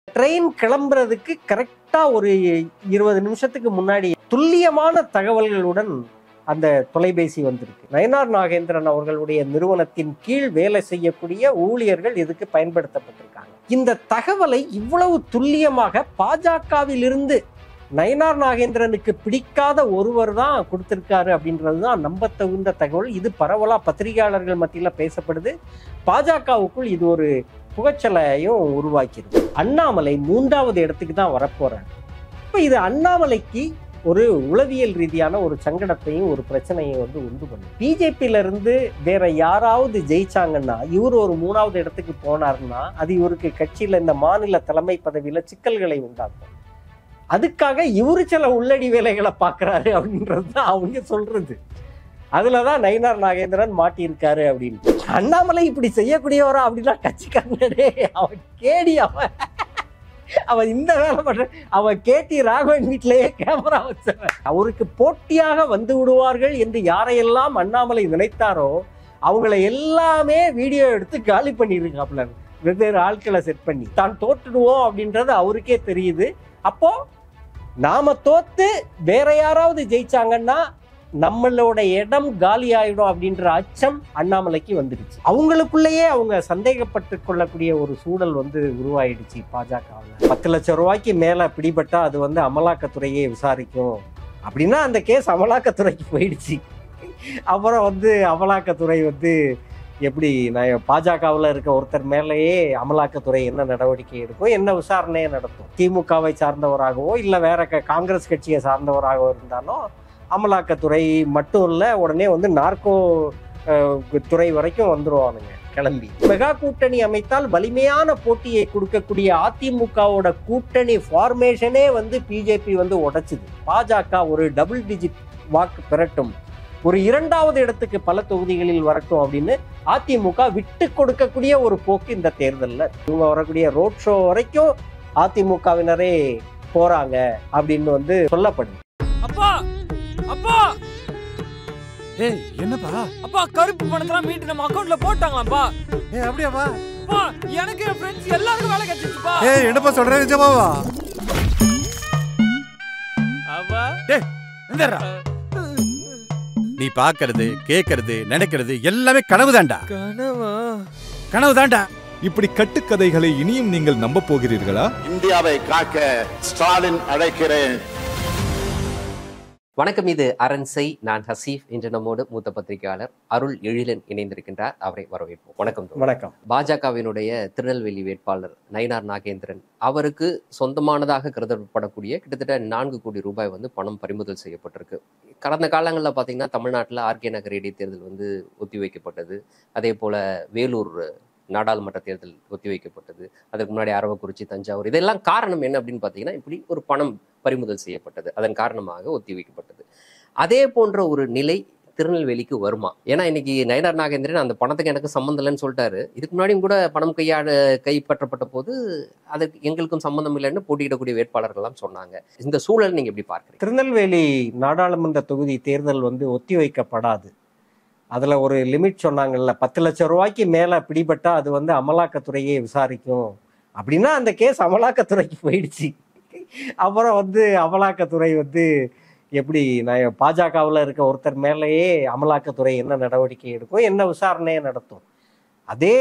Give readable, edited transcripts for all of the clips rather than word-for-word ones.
Train கிளம்புறதுக்கு கரெக்டா ஒரு 20 நிமிஷத்துக்கு முன்னாடி துல்லியமான தகவல்களுடன் அந்த தொலைபேசி வந்திருக்கு. நயினார் நாகேந்திரன் அவர்களுடைய நிறுவனத்தின் கீழ் வேலை செய்யக்கூடிய ஊழியர்கள் இதுக்கு பயன்படுத்தப்பட்டிருக்காங்க. இந்த தகவலை இவ்வளவு துல்லியமாக பாஜகவிலிருந்து நயினார் நாகேந்திரனுக்கு பிடிக்காத ஒருவர் தான் கொடுத்திருக்காரு அப்படின்றதுதான் நம்ப தகுந்த தகவல். இது பரவலா பத்திரிகையாளர்கள் மத்தியில பேசப்படுது. பாஜகவுக்குள் இது ஒரு புகைச்சலையும் உருவாக்கியிருக்கு. அண்ணாமலை 3வது இடத்துக்கு தான் வரப்போறாரு. இப்ப இது அண்ணாமலைக்கு ஒரு உளவியல் ரீதியான ஒரு சங்கடத்தையும் ஒரு பிரச்சனையும் உண்டு பண்ணும். பிஜேபியில இருந்து வேற யாராவது ஜெயிச்சாங்கன்னா இவர் ஒரு 3வது இடத்துக்கு போனார்னா அது இவருக்கு கட்சியில இந்த மாநில தலைமை பதவியில சிக்கல்களை உண்டாக்கும். அதுக்காக இவரு சில உள்ளடி வேலைகளை பார்க்கறாரு அப்படின்றது தான் அவங்க சொல்றது. அதுலதான் நயினார் நாகேந்திரன் மாட்டியிருக்காரு அப்படின்னு. அண்ணாமலை இப்படி செய்யக்கூடியவரா அப்படின்னா கட்சிக்காரனே அவன் கேடி அவன் இந்த வேலை பண்ற அவன் கேடி ராகவன் வீட்டிலேயே கேமரா வச்சவன். அவருக்கு போட்டியாக வந்து விடுவார்கள் என்று யாரையெல்லாம் அண்ணாமலை நினைத்தாரோ அவங்களை எல்லாமே வீடியோ எடுத்து காலி பண்ணிருக்காப்ல. வெவ்வேறு ஆட்களை செட் பண்ணி தான் தோற்றுடுவோம் அப்படின்றது அவருக்கே தெரியுது. அப்போ நாம தோத்து வேற யாராவது ஜெயிச்சாங்கன்னா நம்மளோட இடம் காலி ஆயிடும் அப்படின்ற அச்சம் அண்ணாமலைக்கு வந்துடுச்சு. அவங்களுக்குள்ளேயே அவங்க சந்தேகப்பட்டு கொள்ளக்கூடிய ஒரு சூழல் உருவாயிடுச்சு பாஜகவில். 10 லட்சம் ரூபாய்க்கு மேல பிடிபட்டா அது அமலாக்கத்துறையே விசாரிக்கும் அப்படின்னா அந்த கேஸ் அமலாக்கத்துறைக்கு போயிடுச்சு. அப்புறம் அமலாக்கத்துறை எப்படி பாஜகவில் இருக்க ஒருத்தர் மேலேயே அமலாக்கத்துறை என்ன நடவடிக்கை எடுக்கும், என்ன விசாரணையை நடத்தும். திமுகவை சார்ந்தவராகவோ இல்லை வேற காங்கிரஸ் கட்சியை சார்ந்தவராகவோ இருந்தாலும் அமலாக்கத்துறை மட்டும் இல்லை, உடனே நார்கோ துறை வரைக்கும் வந்துருவானுங்க கிளம்பி. மெகா கூட்டணி அமைத்தால் வலிமையான போட்டியை கொடுக்கக்கூடிய அதிமுகவோட கூட்டணி ஃபார்மேஷனே பிஜேபி உடைச்சுது. பாஜக ஒரு டபுள் டிஜிட் வாக்கு பெறட்டும், ஒரு 2வது இடத்துக்கு பல தொகுதிகளில் வரட்டும் அப்படின்னு அதிமுக விட்டு கொடுக்கக்கூடிய ஒரு போக்கு இந்த தேர்தலில். இவங்க வரக்கூடிய ரோட் ஷோ வரைக்கும் அதிமுகவினரே போறாங்க அப்படின்னு சொல்லப்படுது. அப்பா அப்பா ஏய் என்னப்பா? அப்பா கருப்பு பணத்தெல்லாம் மீட்டு நம்ம அக்கவுண்ட்ல போட்டாங்களாப்பா. ஏய் அப்படியாப்பா? அப்பா எனக்கு என் ஃப்ரெண்ட்ஸ் எல்லாருக்கும் வேலை கிடைச்சிச்சுப்பா. ஏய் என்னப்பா சொல்ற? நிஜமாவா? அப்பா டேய் எந்தடா? நீ பாக்குறது கேக்குறது நினைக்கிறது எல்லாமே கனவுதான்டா. கனவா? கனவுதான்டா. இப்படி கட்டுக்கதைகளை இனியும் நீங்கள் நம்ப போகிறீர்களா? இந்தியாவை காக்க ஸ்டாலின் அழைக்கிறேன். வணக்கம், இது அரண்சை. நான் ஹசீஃப். இன்று நம்மோடு மூத்த பத்திரிகையாளர் அருள் எழிலன் இணைந்திருக்கின்றார். அவரை வரவேற்போம். வணக்கம். வணக்கம். பாஜகவினுடைய திருநெல்வேலி வேட்பாளர் நயினார் நாகேந்திரன் அவருக்கு சொந்தமானதாக கருதப்படக்கூடிய கிட்டத்தட்ட 4 கோடி ரூபாய் பணம் பறிமுதல் செய்யப்பட்டிருக்கு. கடந்த காலங்களில் பார்த்தீங்கன்னா தமிழ்நாட்டில் ஆர்கே நகர் இடைத்தேர்தல் ஒத்திவைக்கப்பட்டது. அதே போல வேலூர் நாடாளுமன்ற தேர்தல் ஒத்திவைக்கப்பட்டது. அதுக்கு முன்னாடி அரவக்குறிச்சி, தஞ்சாவூர், இதெல்லாம் காரணம் என்ன அப்படின்னு பார்த்தீங்கன்னா இப்படி ஒரு பணம் பறிமுதல் செய்யப்பட்டது. அதன் காரணமாக ஒத்திவைக்கப்பட்டது. அதே போன்ற ஒரு நிலை திருநெல்வேலிக்கு வருமா? ஏன்னா இன்னைக்கு நயினார் நாகேந்திரன் அந்த பணத்துக்கு எனக்கு சம்மந்தம் இல்லைன்னு சொல்லிட்டாரு. இதுக்கு முன்னாடியும் கூட பணம் கைப்பற்றப்பட்ட போது அதுக்கு எங்களுக்கும் சம்மந்தம் இல்லைன்னு போட்டியிடக்கூடிய வேட்பாளர்கள்லாம் சொன்னாங்க. இந்த சூழல் நீங்க எப்படி பார்க்குறீங்க? திருநெல்வேலி நாடாளுமன்ற தொகுதி தேர்தல் ஒத்திவைக்கப்படாது. அதில் ஒரு லிமிட் சொன்னாங்கல்ல, 10 லட்சம் ரூபாய்க்கு மேலே பிடிபட்டா அது அமலாக்கத்துறையே விசாரிக்கும் அப்படின்னா அந்த கேஸ் அமலாக்கத்துறைக்கு போயிடுச்சு. அப்புறம் அமலாக்கத்துறை எப்படி பாஜகவில் இருக்க ஒருத்தர் மேலேயே அமலாக்கத்துறை என்ன நடவடிக்கை எடுக்கும், என்ன விசாரணையை நடத்தும். அதே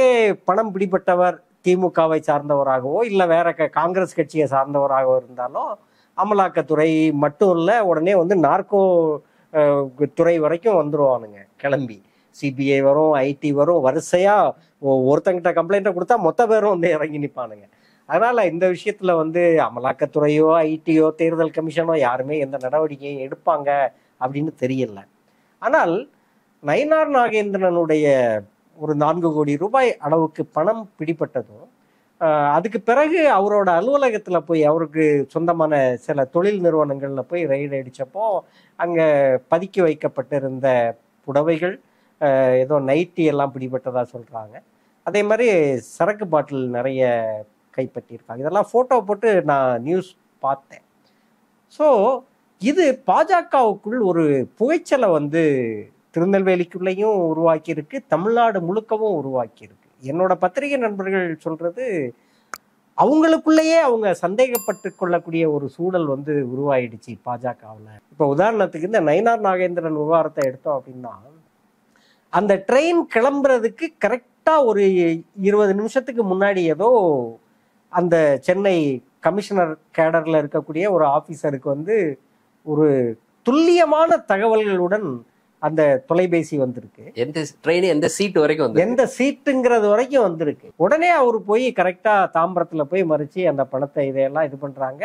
பணம் பிடிபட்டவர் திமுகவை சார்ந்தவராகவோ இல்லை வேற காங்கிரஸ் கட்சியை சார்ந்தவராகவோ இருந்தாலும் அமலாக்கத்துறை மட்டும் இல்லை, உடனே நார்கோ துறை வரைக்கும் வந்துருவானுங்க கிளம்பி. சிபிஐ வரும், ஐடி வரும், வரிசையா ஒருத்தங்கிட்ட கம்ப்ளைண்ட்டை கொடுத்தா மொத்த பேரும் இறங்கி நிற்பானுங்க. அதனால இந்த விஷயத்துல அமலாக்கத்துறையோ ஐடியோ தேர்தல் கமிஷனோ யாருமே எந்த நடவடிக்கையும் எடுப்பாங்க அப்படின்னு தெரியல. ஆனால் நயினார் நாகேந்திரனுடைய ஒரு 4 கோடி ரூபாய் அளவுக்கு பணம் பிடிபட்டதும் அதுக்கு பிறகு அவரோட அலுவலகத்துல போய் அவருக்கு சொந்தமான சில தொழில் நிறுவனங்கள்ல போய் ரெய்டு அடிச்சப்போ அங்க பதுக்கி வைக்கப்பட்டிருந்த புடவைகள், ஏதோ நைட்டி எல்லாம் பிடிபட்டதா சொல்றாங்க. அதே மாதிரி சரக்கு பாட்டில் நிறைய கைப்பற்றியிருக்காங்க. இதெல்லாம் ஃபோட்டோ போட்டு நான் நியூஸ் பார்த்தேன். ஸோ இது பாஜகவுக்குள் ஒரு புகைச்சலை திருநெல்வேலிக்குள்ளேயும் உருவாக்கியிருக்கு, தமிழ்நாடு முழுக்கவும் உருவாக்கியிருக்கு. என்னோட பத்திரிகை நண்பர்கள் சொல்றது அவங்களுக்குள்ளேயே அவங்க சந்தேகப்பட்டு கொள்ளக்கூடிய ஒரு சூழல் வந்து உருவாயிடுச்சு பாஜகவில். இப்போ உதாரணத்துக்கு இந்த நயினார் நாகேந்திரன் விவகாரத்தை எடுத்தோம் அப்படின்னா, அந்த ட்ரெயின் கிளம்புறதுக்கு கரெக்டாக ஒரு 20 நிமிஷத்துக்கு முன்னாடி ஏதோ அந்த சென்னை கமிஷனர் கேடரில் இருக்கக்கூடிய ஒரு ஆஃபீஸருக்கு வந்து ஒரு துல்லியமான தகவல்களுடன் அந்த தொலைபேசி வந்திருக்கு. எந்த ட்ரெயின் எந்த சீட் வரைக்கும் வந்து எந்த சீட்டுங்கிறது வரைக்கும் வந்திருக்கு. உடனே அவர் போய் கரெக்டா தாம்பரத்துல போய் மறிச்சு அந்த பணத்தை இதையெல்லாம் இது பண்றாங்க.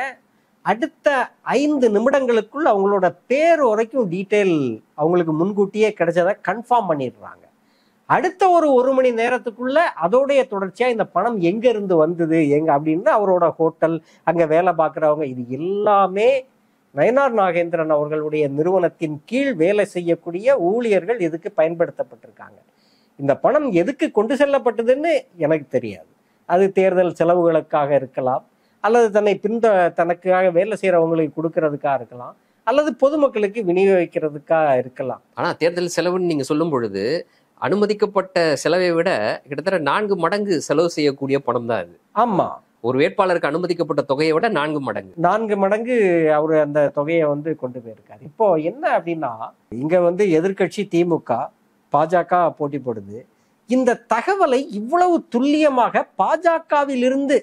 அடுத்த 5 நிமிடங்களுக்குள்ள அவங்களோட பேர் வரைக்கும் டீட்டெயில் அவங்களுக்கு முன்கூட்டியே கிடைச்சதை கன்ஃபார்ம் பண்ணிடுறாங்க. அடுத்த ஒரு மணி நேரத்துக்குள்ள அதோடைய தொடர்ச்சியா இந்த பணம் எங்க இருந்து வந்தது எங்க அப்படின்னு அவரோட ஹோட்டல், அங்க வேலை பார்க்குறவங்க, இது எல்லாமே நயினார் நாகேந்திரன் அவர்களுடைய நிறுவனத்தின் கீழ் வேலை செய்யக்கூடிய ஊழியர்கள் இதுக்கு பயன்படுத்தப்பட்டிருக்காங்க. இந்த பணம் எதுக்கு கொண்டு செல்லப்பட்டதுன்னு எனக்கு தெரியாது. அது தேர்தல் செலவுகளுக்காக இருக்கலாம், அல்லது தனக்காக வேலை செய்யறவங்களுக்கு கொடுக்கறதுக்காக இருக்கலாம், அல்லது பொதுமக்களுக்கு விநியோகிக்கிறதுக்காக இருக்கலாம். ஆனா தேர்தல் செலவுன்னு நீங்க சொல்லும் பொழுது அனுமதிக்கப்பட்ட செலவை விட கிட்டத்தட்ட 4 மடங்கு செலவு செய்யக்கூடிய பணம் தான் அது. ஆமா, ஒரு வேட்பாளருக்கு அனுமதிக்கப்பட்ட தொகையை விட 4 மடங்கு அவர் அந்த தொகையை வந்து கொண்டு போயிருக்காரு. இப்போ என்ன அப்படின்னா, இங்க வந்து எதிர்க்கட்சி திமுக, பாஜக போட்டி போடுது. இந்த தகவலை இவ்வளவு துல்லியமாக பாஜகவிலிருந்து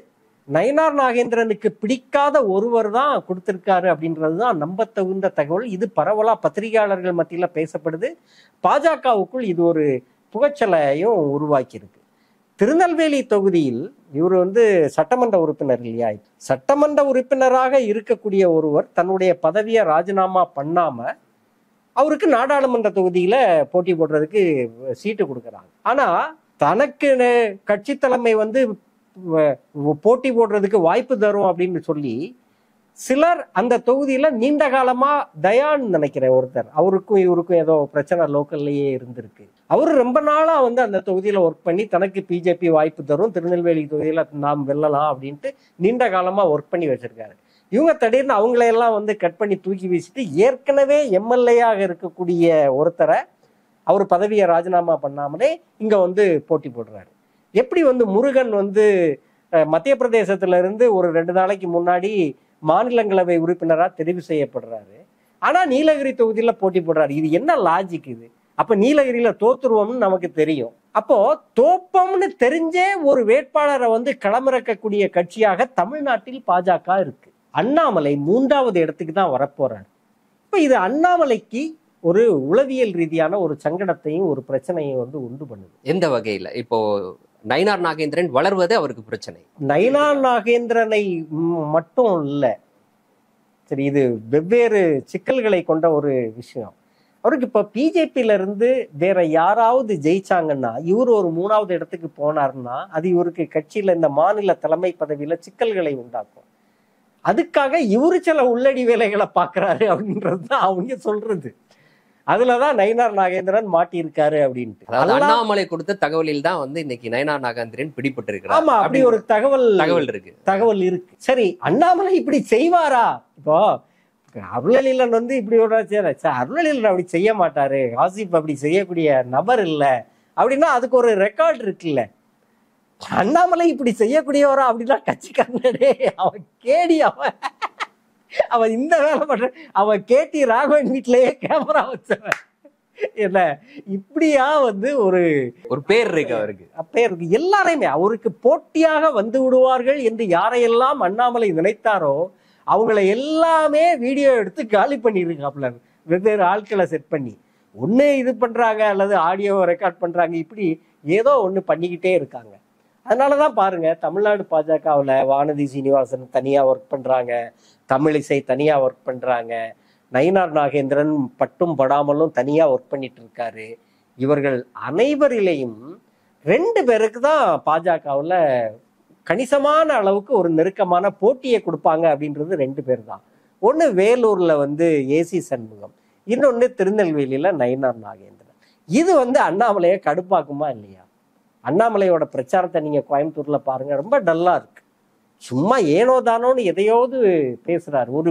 நயினார் நாகேந்திரனுக்கு பிடிக்காத ஒருவர் தான் கொடுத்திருக்காரு அப்படின்றது தான் நம்ப தகுந்த தகவல். இது பரவலா பத்திரிகையாளர்கள் மத்தியில பேசப்படுது. பாஜகவுக்குள் இது ஒரு புகைச்சலையும் உருவாக்கி இருக்கு. திருநெல்வேலி தொகுதியில் இவர் வந்து சட்டமன்ற உறுப்பினர் இல்லையா? சட்டமன்ற உறுப்பினராக இருக்கக்கூடிய ஒருவர் தன்னுடைய பதவியை ராஜினாமா பண்ணாம அவருக்கு நாடாளுமன்ற தொகுதியில போட்டி போடுறதுக்கு சீட்டு கொடுக்குறாங்க. ஆனா தனக்கு கட்சி தலைமை வந்து போட்டி போடுறதுக்கு வாய்ப்பு தரும் அப்படின்னு சொல்லி சிலர் அந்த தொகுதியில நீண்ட காலமா தயான்னு நினைக்கிற ஒருத்தர், அவருக்கும் இவருக்கும் ஏதோ பிரச்சனை லோக்கல்லையே இருந்திருக்கு. அவரு ரொம்ப நாளா வந்து அந்த தொகுதியில ஒர்க் பண்ணி தனக்கு பிஜேபி வாய்ப்பு தரும், திருநெல்வேலி தொகுதியில நாம் வெல்லலாம் அப்படின்ட்டு நீண்ட காலமா ஒர்க் பண்ணி வச்சிருக்காரு. இவங்க திடீர்னு அவங்களையெல்லாம் வந்து கட் பண்ணி தூக்கி வீசிட்டு ஏற்கனவே எம்எல்ஏயாக இருக்கக்கூடிய ஒருத்தரை அவர் பதவியை ராஜினாமா பண்ணாமலே இங்க வந்து போட்டி போடுறாரு. எப்படி வந்து முருகன் வந்து மத்திய பிரதேசத்துல இருந்து ஒரு 2 நாளைக்கு முன்னாடி மாநிலங்களவை உறுப்பினரா தெரிவு செய்யப்படுறாரு, ஆனா நீலகிரி தொகுதியில போட்டி போடுறாரு. இது என்ன லாஜிக் இது? அப்ப நீலகிரியில தோத்துருவோம்னு நமக்கு தெரியும். அப்போ தோப்பம்னு தெரிஞ்சே ஒரு வேட்பாளரை வந்து களமிறக்கக்கூடிய கட்சியாக தமிழ்நாட்டில் பாஜக இருக்கு. அண்ணாமலை 3வது இடத்துக்கு தான் வரப்போறாரு. இப்ப இது அண்ணாமலைக்கு ஒரு உளவியல் ரீதியான ஒரு சங்கடத்தையும் ஒரு பிரச்சனையும் வந்து உண்டு பண்ணுது. எந்த வகையில? இப்போ நயினார் நாகேந்திரன் வளர்வது அவருக்கு பிரச்சனை. நயினார் நாகேந்திரனை மட்டும் இல்ல, சரி, இது வெவ்வேறு சிக்கல்களை கொண்ட ஒரு விஷயம். அவருக்கு இப்ப பிஜேபியில இருந்து வேற யாராவது ஜெயிச்சாங்கன்னா, இவர் ஒரு 3வது இடத்துக்கு போனார்னா அது இவருக்கு கட்சியில இந்த மாநில தலைமை பதவியில சிக்கல்களை உண்டாக்கும். அதுக்காக இவரு சில உள்ளடி வேலைகளை பாக்குறாரு அப்படின்றதுதான் அவங்க சொல்றது. அதுலதான் நயினார் நாகேந்திரன் மாட்டியிருக்காரு அப்படின்ட்டு. அண்ணாமலை கொடுத்த தகவலில் தான் வந்து இன்னைக்கு நயினார் நாகேந்திரன் பிடிபட்டு இருக்கிறார். ஆமா, அப்படி ஒரு தகவல் இருக்கு. சரி, அண்ணாமலை இப்படி செய்வாரா? இப்போ அருளலீலன் வந்து இப்படி ஒரு அருளலீலன் அப்படி செய்ய மாட்டாரு, ஆசிப் அப்படி செய்யக்கூடிய நபர் இல்ல அப்படின்னா அதுக்கு ஒரு ரெக்கார்டு இருக்குல்ல. அண்ணாமலை இப்படி செய்யக்கூடியவரா அப்படின்னா கட்சிக்காரனே அவன் கேடி, அவன் இந்த வேலை பண்ற, அவன் கேடி ராகவன் வீட்டிலேயே கேமரா வச்சவன் என்ன, இப்படியா வந்து ஒரு பேர் இருக்கு அவருக்கு. பேர் இருக்கு. எல்லாரையுமே அவருக்கு போட்டியாக வந்து விடுவார்கள் என்று யாரையெல்லாம் அண்ணாமலை நினைத்தாரோ அவங்கள எல்லாமே வீடியோ எடுத்து காலி பண்ணிருக்காப்ல. வெவ்வேறு ஆட்களை செட் பண்ணி ஒண்ணு இது பண்றாங்க, அல்லது ஆடியோவை ரெக்கார்ட் பண்றாங்க, இப்படி ஏதோ ஒண்ணு பண்ணிக்கிட்டே இருக்காங்க. அதனாலதான் பாருங்க, தமிழ்நாடு பாஜகவில் வானதி சீனிவாசன் தனியா ஒர்க் பண்றாங்க, தமிழிசை தனியா ஒர்க் பண்றாங்க, நயினார் நாகேந்திரன் பட்டும் படாமலும் தனியா ஒர்க் பண்ணிட்டு இருக்காரு. இவர்கள் அனைவரிலையும் 2 பேருக்கு தான் பாஜகவில் கணிசமான அளவுக்கு ஒரு நெருக்கமான போட்டியை கொடுப்பாங்க அப்படின்றது 2 பேர் தான். ஒன்று வேலூர்ல வந்து ஏசி சண்முகம், இன்னொன்று திருநெல்வேலியில நயினார் நாகேந்திரன். இது வந்து அண்ணாமலையை கடுப்பாக்குமா இல்லையா? அண்ணாமலையோட பிரச்சாரத்தை நீங்க கோயம்புத்தூர்ல பாருங்க, ரொம்ப டல்லா இருக்கு. சும்மா ஏனோ தானோன்னு எதையாவது பேசுறாரு. ஒரு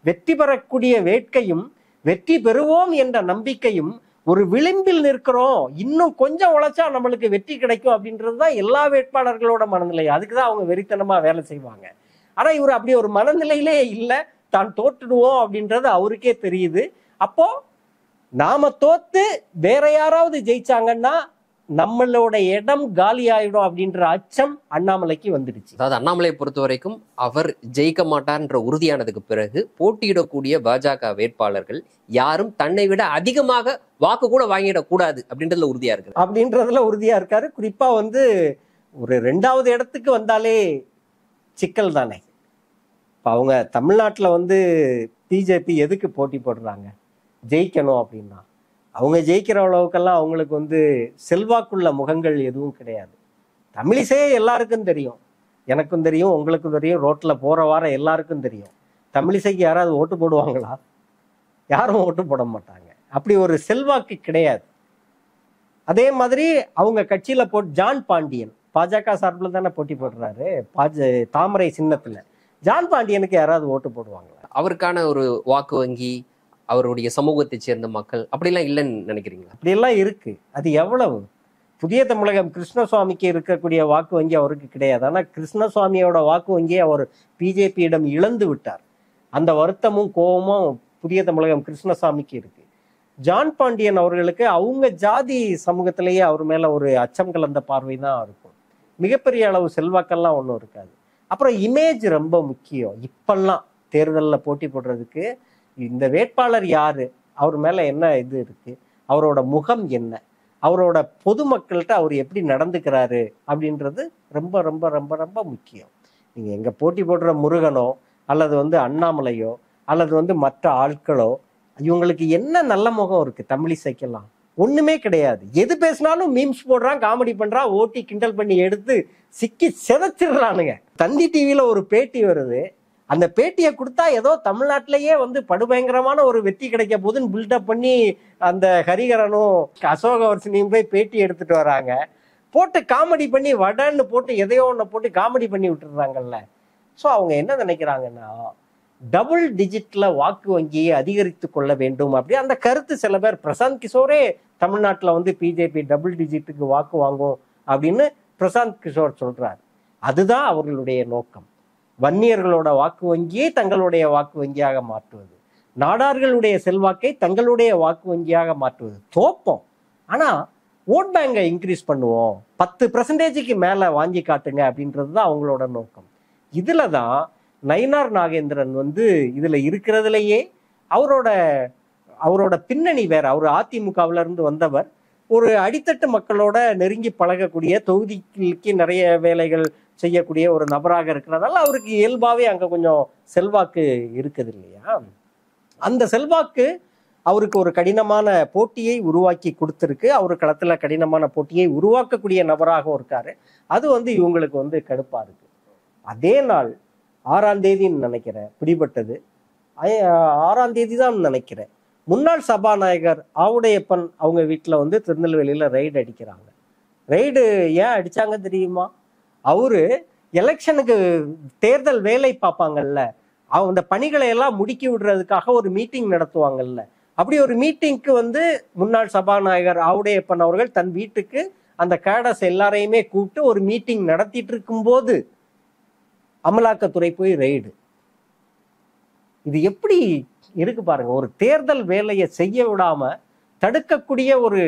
வெற்றி பெறக்கூடிய வேட்கையும் வெற்றி பெறுவோம் என்ற நம்பிக்கையும் ஒரு விளிம்பில் நிற்கிறோம், இன்னும் கொஞ்சம் உழைச்சா நம்மளுக்கு வெற்றி கிடைக்கும் அப்படின்றதுதான் எல்லா வேட்பாளர்களோட மனநிலை. அதுக்குதான் அவங்க வெறித்தனமா வேலை செய்வாங்க. ஆனா இவர் அப்படி ஒரு மனநிலையிலே இல்லை, தான் தோற்றுடுவோம் அப்படின்றது அவருக்கே தெரியுது. அப்போ நாம தோத்து வேற யாராவது ஜெயிச்சாங்கன்னா நம்மளோட இடம் காலி ஆயிடும் அப்படின்ற அச்சம் அண்ணாமலைக்கு வந்துடுச்சு. அதாவது அண்ணாமலையை பொறுத்த வரைக்கும் அவர் ஜெயிக்க மாட்டார்ன்ற உறுதியானதுக்கு பிறகு போட்டியிடக்கூடிய பாஜக வேட்பாளர்கள் யாரும் தன்னை விட அதிகமாக வாக்கு கூட வாங்கிடக்கூடாது அப்படின்றதுல உறுதியா இருக்காரு. குறிப்பா வந்து ஒரு 2வது இடத்துக்கு வந்தாலே சிக்கல் தானே. இப்போ அவங்க தமிழ்நாட்டில் வந்து பிஜேபி எதுக்கு போட்டி போடுறாங்க? ஜெயிக்கணும் அப்படின்னா. அவங்க ஜெயிக்கிற அளவுக்கெல்லாம் அவங்களுக்கு வந்து செல்வாக்குள்ள முகங்கள் எதுவும் கிடையாது. தமிழிசே எல்லாருக்கும் தெரியும், எனக்கும் தெரியும், உங்களுக்கும் தெரியும், ரோட்ல போற வார எல்லாருக்கும் தெரியும். தமிழிசைக்கு யாராவது ஓட்டு போடுவாங்களா? யாரும் ஓட்டு போட மாட்டாங்க. அப்படி ஒரு செல்வாக்கு கிடையாது. அதே மாதிரி அவங்க கட்சியில ஜான் பாண்டியன் பாஜக சார்பில் தானே போட்டி போடுறாரு, தாமரை சின்னத்துல. ஜான் பாண்டியனுக்கு யாராவது ஓட்டு போடுவாங்களா? அவருக்கான ஒரு வாக்கு வங்கி, அவருடைய சமூகத்தை சேர்ந்த மக்கள் அப்படிலாம் இல்லைன்னு நினைக்கிறீங்களா? அப்படியெல்லாம் இருக்கு. அது எவ்வளவு? புதிய தமிழகம் கிருஷ்ணசுவாமிக்கு இருக்கக்கூடிய வாக்கு வங்கி அவருக்கு கிடையாது. ஆனா கிருஷ்ணசுவாமியோட வாக்கு வங்கியை அவர் பிஜேபியிடம் இழந்து விட்டார். அந்த வருத்தமும் கோபமும் புதிய தமிழகம் கிருஷ்ணசாமிக்கு இருக்கு. ஜான் பாண்டியன் அவர்களுக்கு அவங்க ஜாதி சமூகத்திலேயே அவர் மேல ஒரு அச்சம் கலந்த பார்வை தான் இருக்கும். மிகப்பெரிய அளவு செல்வாக்கெல்லாம் ஒன்றும் இருக்காது. அப்புறம் இமேஜ் ரொம்ப முக்கியம். இப்பெல்லாம் தேர்தலில் போட்டி போடுறதுக்கு இந்த வேட்பாளர் யாரு, அவர் மேல என்ன இது இருக்கு, அவரோட முகம் என்ன, அவரோட பொதுமக்கள்கிட்ட அவர் எப்படி நடந்துக்கிறாரு அப்படின்றது ரொம்ப ரொம்ப ரொம்ப ரொம்ப முக்கியம். நீங்க எங்க போட்டி போடுற முருகனோ அல்லது வந்து அண்ணாமலையோ அல்லது வந்து மற்ற ஆட்களோ இவங்களுக்கு என்ன நல்ல முகம் இருக்கு? தமிழிசைக்கெல்லாம் ஒண்ணுமே கிடையாது. எது பேசினாலும் மீம்ஸ் போடுறான், காமெடி பண்றான், ஓட்டி கிண்டல் பண்ணி எடுத்து சிக்கி செதச்சிடுறானுங்க. தந்தி டிவியில ஒரு பேட்டி வருது, அந்த பேட்டியை கொடுத்தா ஏதோ தமிழ்நாட்டிலேயே வந்து படுபயங்கரமான ஒரு வெற்றி கிடைக்க போதுன்னு பில்டப் பண்ணி அந்த ஹரிகரனும் அசோகவர்ஷினியும் போய் பேட்டி எடுத்துட்டு வராங்க. போட்டு காமெடி பண்ணி வடன்னு போட்டு எதையோ ஒன்று போட்டு காமெடி பண்ணி விட்டுடுறாங்கல்ல. ஸோ அவங்க என்ன நினைக்கிறாங்கன்னா, டபுள் டிஜிட்ல வாக்கு வங்கியை அதிகரித்து கொள்ள வேண்டும். அப்படி அந்த கருத்து சில பேர், பிரசாந்த் கிஷோரே தமிழ்நாட்டில் வந்து பிஜேபி டபுள் டிஜிட்டுக்கு வாக்கு வாங்கும் அப்படின்னு பிரசாந்த் கிஷோர் சொல்றாரு. அதுதான் அவர்களுடைய நோக்கம். வன்னியர்களோட வாக்கு வங்கியை தங்களுடைய வாக்கு வங்கியாக மாற்றுவது, நாடார்களுடைய செல்வாக்கை தங்களுடைய வாக்கு வங்கியாக மாற்றுவது. தோப்போம், ஆனா ஓட் பேங்கை இன்க்ரீஸ் பண்ணுவோம், 10% மேல வாங்கி காட்டுங்க அப்படின்றது தான் அவங்களோட நோக்கம். இதுல தான் நயினார் நாகேந்திரன் வந்து இதுல இருக்கிறதுலயே அவரோட பின்னணி வேற. அவர் அதிமுகவில இருந்து வந்தவர், ஒரு அடித்தட்டு மக்களோட நெருங்கி பழகக்கூடிய, தொகுதிக்கு நிறைய வேலைகள் செய்யக்கூடிய ஒரு நபராக இருக்கிறதால அவருக்கு இயல்பாவே அங்க கொஞ்சம் செல்வாக்கு இருக்குது இல்லையா? அந்த செல்வாக்கு அவருக்கு ஒரு கடினமான போட்டியை உருவாக்கி கொடுத்துருக்கு. அவரு களத்துல கடினமான போட்டியை உருவாக்கக்கூடிய நபராகவும் இருக்காரு. அது வந்து இவங்களுக்கு வந்து கடுப்பா இருக்கு. அதே நாள் 6ஆம் தேதின்னு நினைக்கிறேன் பிடிபட்டது, 6ஆம் தேதி தான் நினைக்கிறேன், முன்னாள் சபாநாயகர் ஆவுடையப்பன் அவங்க வீட்டில் வந்து திருநெல்வேலியில ரெய்டு அடிக்கிறாங்க. ரெய்டு ஏன் அடிச்சாங்க தெரியுமா? அவரு எலெக்ஷனுக்கு தேர்தல் வேலை பார்ப்பாங்கல்ல, அந்த பணிகளை எல்லாம் முடுக்கி விடுறதுக்காக ஒரு மீட்டிங் நடத்துவாங்கல்ல. அப்படி ஒரு மீட்டிங்க்கு வந்து முன்னாள் சபாநாயகர் ஆவுடையப்பன் அவர்கள் தன் வீட்டுக்கு அந்த கேடஸ் எல்லாரையுமே கூப்பிட்டு ஒரு மீட்டிங் நடத்திட்டு இருக்கும்போது அமலாக்கத்துறை போய் ரெய்டு. இது எப்படி இருக்கு பாருங்க. ஒரு தேர்தல் வேலையை செய்ய விடாம தடுக்கக்கூடிய ஒரு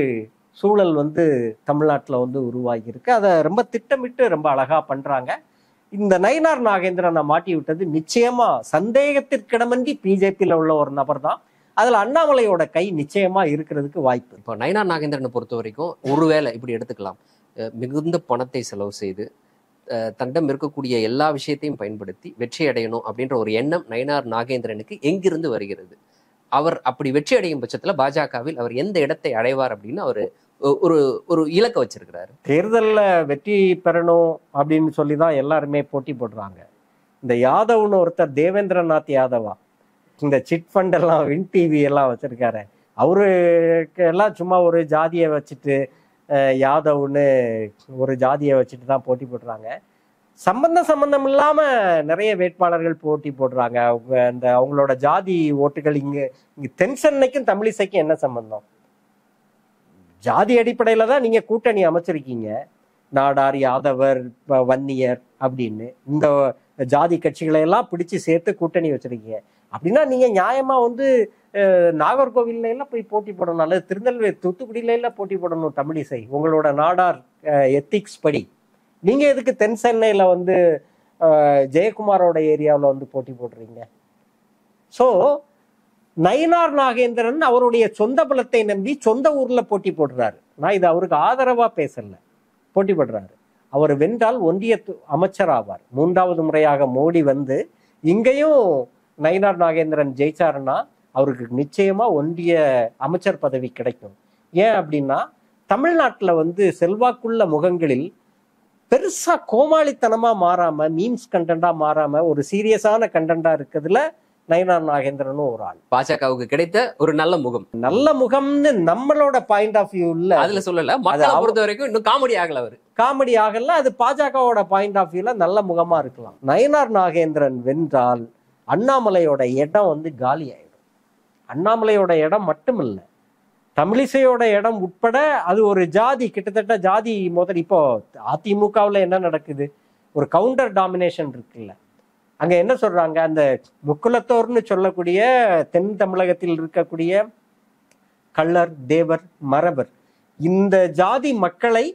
சூழல் வந்து தமிழ்நாட்டில் வந்து உருவாகி இருக்கு. அதை ரொம்ப திட்டமிட்டு ரொம்ப அழகா பண்றாங்க. இந்த நயினார் நாகேந்திரனை மாட்டி விட்டது நிச்சயமா சந்தேகத்திற்கிடமின்றி பிஜேபியில உள்ள ஒரு நபர் தான். அதுல அண்ணாமலையோட கை நிச்சயமா இருக்கிறதுக்கு வாய்ப்பு. இப்போ நயினார் நாகேந்திரனை பொறுத்த வரைக்கும் ஒருவேளை இப்படி எடுத்துக்கலாம், மிகுந்த பணத்தை செலவு செய்து தன்னிடம் இருக்கக்கூடிய எல்லா விஷயத்தையும் பயன்படுத்தி வெற்றி அடையணும் அப்படின்ற ஒரு எண்ணம் நயினார் நாகேந்திரனுக்கு எங்கிருந்து வருகிறது? அவர் அப்படி வெற்றி அடையும் பட்சத்துல பாஜகவில் அவர் எந்த இடத்தை அடைவார் அப்படின்னு அவர் ஒரு இலக்க வச்சிருக்கிறாரு. தேர்தலில் வெற்றி பெறணும் அப்படின்னு சொல்லி தான் எல்லாருமே போட்டி போடுறாங்க. இந்த யாதவ்னு ஒருத்தர், தேவேந்திரநாத் யாதவா, இந்த சிட் ஃபண்ட் எல்லாம் வின் டிவி எல்லாம் வச்சிருக்காரு, அவருக்கு எல்லாம் சும்மா ஒரு ஜாதியை வச்சுட்டு யாதவ்னு ஒரு ஜாதியை வச்சுட்டு தான் போட்டி போடுறாங்க. சம்பந்தம் இல்லாம நிறைய வேட்பாளர்கள் போட்டி போடுறாங்க. அவங்களோட ஜாதி ஓட்டுகள் இங்க தென் சென்னைக்கும் தமிழிசைக்கும் என்ன சம்பந்தம்? ஜாதி அடிப்படையில தான் நீங்க கூட்டணி அமைச்சிருக்கீங்க. நாடார், யாதவர், வன்னியர் அப்படின்னு இந்த ஜாதி கட்சிகளை எல்லாம் பிடிச்சு சேர்த்து கூட்டணி வச்சிருக்கீங்க. அப்படின்னா நீங்க நியாயமா வந்து நாகர்கோவில்ல எல்லாம் போய் போட்டி போடணும், அல்லது திருநெல்வேலி, தூத்துக்குடியில எல்லாம் போட்டி போடணும். தமிழிசை உங்களோட நாடார் எத்திக்ஸ் படி நீங்க எதுக்கு தென் சென்னையில வந்து ஜெயக்குமாரோட ஏரியாவில் வந்து போட்டி போடுறீங்க? ஸோ நயினார் நாகேந்திரன் அவருடைய சொந்த பலத்தை நம்பி சொந்த ஊர்ல போட்டி போடுறாரு. நான் இது அவருக்கு ஆதரவா பேசல, போட்டி போடுறாரு. அவர் வென்றால் ஒன்றிய அமைச்சர் ஆவார். 3வது முறையாக மோடி வந்து இங்கேயும் நயினார் நாகேந்திரன் ஜெயிச்சாருன்னா அவருக்கு நிச்சயமா ஒன்றிய அமைச்சர் பதவி கிடைக்கும். ஏன் அப்படின்னா தமிழ்நாட்டுல வந்து செல்வாக்குள்ள முகங்களில் பெருசா கோமாளித்தனமா மாறாம, மீம்ஸ் கண்டென்டா மாறாம ஒரு சீரியஸான கண்டென்டா இருக்கிறதுல நயினார் நாகேந்திரனும் ஒரு ஆள். பாஜகவுக்கு கிடைத்த ஒரு நல்ல முகம். நல்ல முகம்னு நம்மளோட பாயிண்ட் ஆஃப் வியூல அதுல சொல்லல, மக்களை பொறுத்த வரைக்கும் இன்னும் காமெடி ஆகல. அவரு காமெடி ஆகல, அது பாஜகவோட பாயிண்ட் ஆஃப் வியூல நல்ல முகமா இருக்கலாம். நயினார் நாகேந்திரன் வென்றால் அண்ணாமலையோட இடம் வந்து காலி ஆயிடும். அண்ணாமலையோட இடம் மட்டும் இல்ல, தமிழிசையோட இடம் உட்பட அது ஒரு ஜாதி, கிட்டத்தட்ட ஜாதி முதல். இப்போ அதிமுகவுல என்ன நடக்குது, ஒரு கவுண்டர் டாமினேஷன் இருக்குல்ல. அங்க என்ன சொல்றாங்க, அந்த முக்குலத்தோர்னு சொல்லக்கூடிய தென் தமிழகத்தில் இருக்கக்கூடிய கள்ளர், தேவர், மரபர், இந்த ஜாதி மக்களை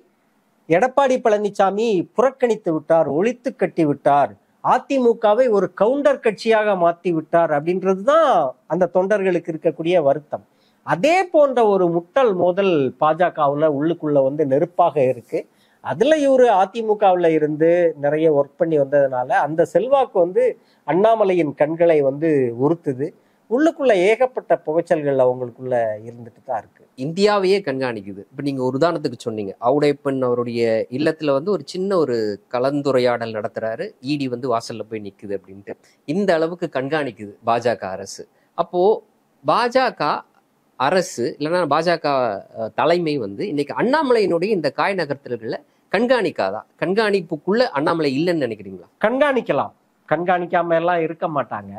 எடப்பாடி பழனிசாமி புறக்கணித்து விட்டார், ஒழித்து கட்டி விட்டார், அதிமுகவை ஒரு கவுண்டர் கட்சியாக மாற்றி விட்டார் அப்படின்றதுதான் அந்த தொண்டர்களுக்கு இருக்கக்கூடிய வருத்தம். அதே போன்ற ஒரு முட்டல் மோதல் பாஜகவுல உள்ளுக்குள்ள வந்து நெருப்பாக இருக்கு. அதுல இவரு அதிமுகவுல இருந்து நிறைய ஒர்க் பண்ணி வந்ததுனால அந்த செல்வாக்கு வந்து அண்ணாமலையின் கண்களை வந்து உறுத்துது. உள்ளுக்குள்ள ஏகப்பட்ட புகைச்சல்கள் அவங்களுக்குள்ள இருந்துட்டு தான் இருக்கு. இந்தியாவையே கண்காணிக்குது. இப்ப நீங்க ஒரு உதாரணத்துக்கு சொன்னீங்க, ஆவுடையப்பன் அவருடைய இல்லத்துல வந்து ஒரு சின்ன ஒரு கலந்துரையாடல் நடத்துறாரு, இடி வந்து வாசல்ல போய் நிக்குது அப்படின்ட்டு. இந்த அளவுக்கு கண்காணிக்குது பாஜக அரசு. அப்போ பாஜக அரசு இல்லைன்னா பாஜக தலைமை வந்து இன்னைக்கு அண்ணாமலையினுடைய இந்த காய் நகர்த்தல்களை கண்காணிக்காதா? கண்காணிப்புக்குள்ள அண்ணாமலை இல்லைன்னு நினைக்கிறீங்களா? கண்காணிக்கலாம், கண்காணிக்காம எல்லாம் இருக்க மாட்டாங்க.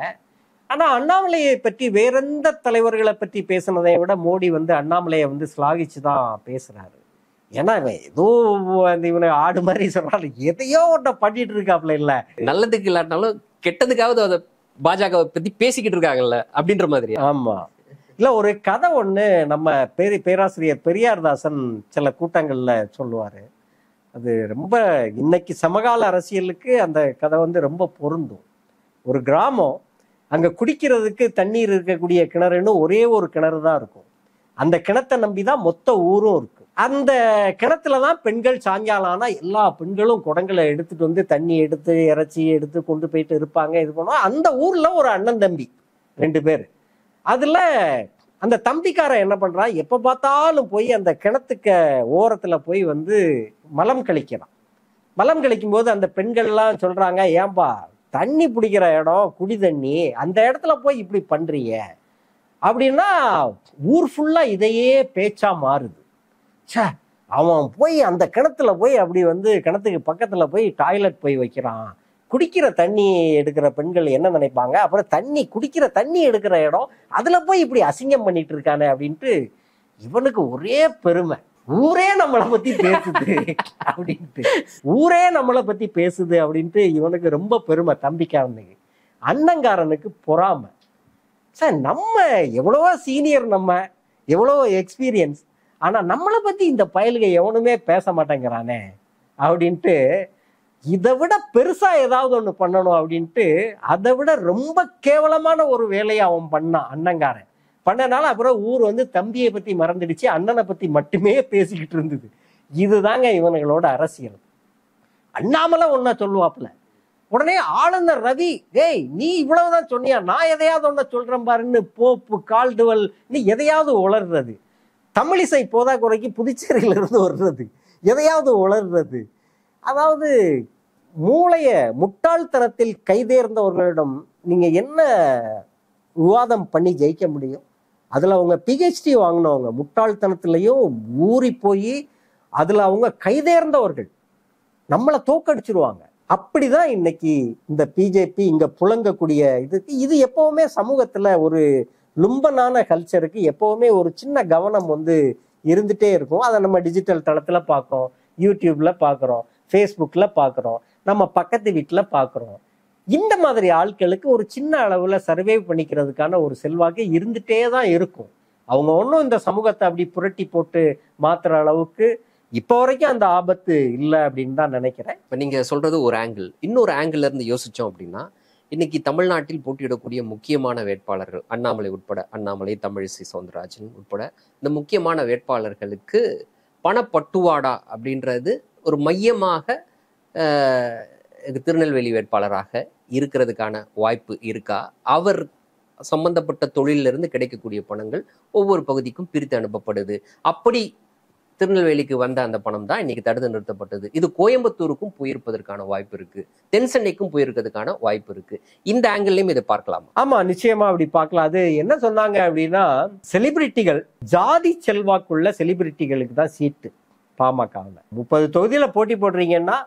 ஆனா அண்ணாமலையை பற்றி வேற எந்த தலைவர்களை பற்றி பேசுனதை விட மோடி வந்து அண்ணாமலையை வந்து ஸ்லாகிச்சுதான் பேசுறாரு. ஏன்னா இவன் ஏதோ இவனை ஆடு மாதிரி சொல்றாரு, எதையோ ஒன்றை பண்ணிட்டு இருக்காப்ல. இல்ல நல்லதுக்கு இல்லாட்டாலும் கெட்டதுக்காவது அதை பாஜகவை பத்தி பேசிக்கிட்டு இருக்காங்கல்ல அப்படின்ற மாதிரி. ஆமா, இல்ல ஒரு கதை ஒண்ணு நம்ம பேராசிரியர் பெரியார்தாசன் சில கூட்டங்கள்ல சொல்லுவாரு. அது ரொம்ப இன்னைக்கு சமகால அரசியலுக்கு அந்த கதை வந்து ரொம்ப பொருந்தும். ஒரு கிராமம், அங்க குடிக்கிறதுக்கு தண்ணீர் இருக்கக்கூடிய கிணறுன்னு ஒரே ஒரு கிணறு தான் இருக்கும். அந்த கிணத்தை நம்பிதான் மொத்த ஊரும் இருக்கு. அந்த கிணத்துலதான் பெண்கள் சாயங்காலம்னா எல்லா பெண்களும் குடங்களை எடுத்துட்டு வந்து தண்ணி எடுத்து இறைச்சி எடுத்து கொண்டு போயிட்டு இருப்பாங்க. இது பண்ணுவோம். அந்த ஊர்ல ஒரு அண்ணன் தம்பி 2 பேர். அதுல அந்த தம்பிக்காரன் என்ன பண்றான், எப்ப பார்த்தாலும் போய் அந்த கிணத்துக்கு ஓரத்துல போய் வந்து மலம் கழிக்கிறான். மலம் கழிக்கும் போது அந்த பெண்கள்லாம் சொல்றாங்க, ஏன்பா தண்ணி பிடிக்கிற இடம் குடி தண்ணி, அந்த இடத்துல போய் இப்படி பண்றீங்க அப்படின்னா ஊர் ஃபுல்லா இதையே பேச்சா மாறுது. சே, அவன் போய் அந்த கிணத்துல போய் அப்படி வந்து கிணத்துக்கு பக்கத்துல போய் டாய்லெட் போய் வைக்கிறான், குடிக்கிற தண்ணி எடுக்கிற பெண்கள் என்ன நினைப்பாங்க, அப்புறம் தண்ணி குடிக்கிற தண்ணி எடுக்கிற இடம் அதுல போய் இப்படி அசிங்கம் பண்ணிட்டு இருக்கானே அப்படின்ட்டு இவனுக்கு ஒரே பெருமை. ஊரே நம்மளை பத்தி பேசுது அப்படின்ட்டு, ஊரே நம்மளை பத்தி பேசுது அப்படின்ட்டு இவனுக்கு ரொம்ப பெருமை தம்பிக்காரனுக்கு. அண்ணங்காரனுக்கு பொறாமை. சார் நம்ம எவ்வளவோ சீனியர், நம்ம எவ்வளவோ எக்ஸ்பீரியன்ஸ், ஆனா நம்மளை பத்தி இந்த பயலுக எவனுமே பேச மாட்டேங்கிறானே அப்படின்ட்டு இதை விட பெருசா ஏதாவது ஒண்ணு பண்ணணும் அப்படின்ட்டு அதை விட ரொம்ப கேவலமான ஒரு வேலையை அவன் பண்ணான். அண்ணங்காரன் பண்ணனால அப்புறம் ஊர் வந்து தம்பியை பத்தி மறந்துடுச்சு, அண்ணனை பத்தி மட்டுமே பேசிக்கிட்டு இருந்தது. இதுதாங்க இவனுங்களோட அரசியல். அண்ணாமலை ஒன்னா சொல்லுவாப்புல, உடனே ஆளுநர் ரவி, ஏய் நீ இவ்வளவுதான் சொன்னியா, நான் எதையாவது ஒன்ன சொல்றேன் பாருன்னு போப்பு கால்டுவல் நீ எதையாவது உளர்றது. தமிழிசை போதா குறைக்கு புதுச்சேரியில இருந்து வர்றது, எதையாவது உளர்றது. அதாவது மூளைய முட்டாள்தனத்தில் கைதேர்ந்தவர்களிடம் நீங்க என்ன விவாதம் பண்ணி ஜெயிக்க முடியும்? அதுல அவங்க PhD வாங்கினவங்க, முட்டாள்தனத்திலையும் ஊறி போய் அதுல அவங்க கைதேர்ந்தவர்கள், நம்மளை தோக்கடிச்சிருவாங்க. அப்படிதான் இன்னைக்கு இந்த பிஜேபி இங்க புழங்கக்கூடிய இதுக்கு. இது எப்பவுமே சமூகத்துல ஒரு லும்பனான கல்ச்சருக்கு எப்பவுமே ஒரு சின்ன கவனம் வந்து இருந்துட்டே இருக்கும். அதை நம்ம டிஜிட்டல் தளத்துல பார்க்கோம், யூடியூப்ல பார்க்குறோம், ஃபேஸ்புக்ல பார்க்குறோம், நம்ம பக்கத்து வீட்டுல பார்க்குறோம். இந்த மாதிரி ஆட்களுக்கு ஒரு சின்ன அளவுல சர்வே பண்ணிக்கிறதுக்கான ஒரு செல்வாக்கு இருந்துட்டே தான் இருக்கும். அவங்க ஒன்றும் இந்த சமூகத்தை அப்படி புரட்டி போட்டு மாத்துற அளவுக்கு இப்போ வரைக்கும் அந்த ஆபத்து இல்லை அப்படின்னு தான் நினைக்கிறேன். இப்போ நீங்க சொல்றது ஒரு ஆங்கிள். இன்னொரு ஆங்கிள் இருந்து யோசிச்சோம் அப்படின்னா, இன்னைக்கு தமிழ்நாட்டில் போட்டியிடக்கூடிய முக்கியமான வேட்பாளர்கள், அண்ணாமலை உட்பட, அண்ணாமலை, தமிழிசை சவுந்தரராஜன் உட்பட இந்த முக்கியமான வேட்பாளர்களுக்கு பணப்பட்டுவாடா அப்படின்றது ஒரு மையமாக திருநெல்வேலி வேட்பாளராக இருக்கிறதுக்கான வாய்ப்பு இருக்கா? அவர் சம்பந்தப்பட்ட தொழிலிருந்து கிடைக்கக்கூடிய பணங்கள் ஒவ்வொரு பகுதிக்கும் பிரித்து அனுப்பப்படுது. அப்படி திருநெல்வேலிக்கு வந்த அந்த பணம் தான் இன்னைக்கு தடுத்து நிறுத்தப்பட்டது. இது கோயம்புத்தூருக்கும் போயிருப்பதற்கான வாய்ப்பு இருக்கு, தென் சென்னைக்கும் போயிருக்கிறதுக்கான வாய்ப்பு இருக்கு. இந்த ஆங்கிள்லயும் இதை பார்க்கலாம். ஆமா, நிச்சயமா அப்படி பார்க்கலாம். அது என்ன சொன்னாங்க அப்படின்னா, செலிபிரிட்டிகள், ஜாதி செல்வாக்குள்ள செலிபிரிட்டிகளுக்கு தான் சீட்டு பாமகவில். 30 தொகுதியில போட்டி போடுறீங்கன்னா